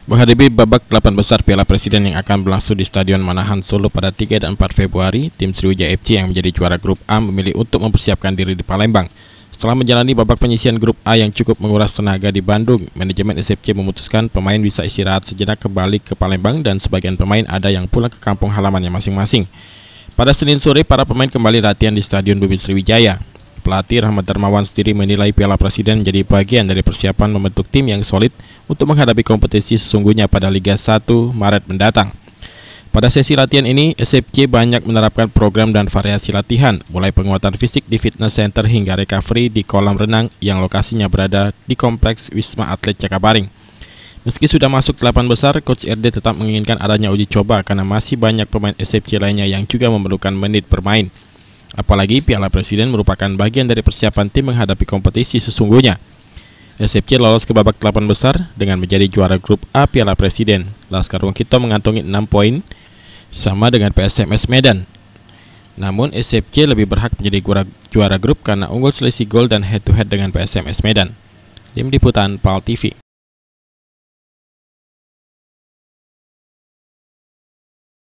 Menghadapi babak 8 besar Piala Presiden yang akan berlangsung di Stadion Manahan Solo pada 3 dan 4 Februari, tim Sriwijaya FC yang menjadi juara grup A memilih untuk mempersiapkan diri di Palembang. Setelah menjalani babak penyisihan grup A yang cukup menguras tenaga di Bandung, manajemen SFC memutuskan pemain bisa istirahat sejenak kembali ke Palembang dan sebagian pemain ada yang pulang ke kampung halamannya masing-masing. Pada Senin sore, para pemain kembali latihan di Stadion Bumi Sriwijaya. Pelatih Rahmat Darmawan sendiri menilai Piala Presiden menjadi bagian dari persiapan membentuk tim yang solid untuk menghadapi kompetisi sesungguhnya pada Liga 1 Maret mendatang. Pada sesi latihan ini, SFC banyak menerapkan program dan variasi latihan, mulai penguatan fisik di fitness center hingga recovery di kolam renang yang lokasinya berada di Kompleks Wisma Atlet Jakabaring. Meski sudah masuk 8 besar, Coach RD tetap menginginkan adanya uji coba karena masih banyak pemain SFC lainnya yang juga memerlukan menit bermain. Apalagi Piala Presiden merupakan bagian dari persiapan tim menghadapi kompetisi sesungguhnya. SFC lolos ke babak 8 besar dengan menjadi juara grup A Piala Presiden. Laskar Wongkito mengantongi 6 poin, sama dengan PSMS Medan. Namun SFC lebih berhak menjadi juara grup karena unggul selisih gol dan head to head dengan PSMS Medan. Tim Liputan PAL TV.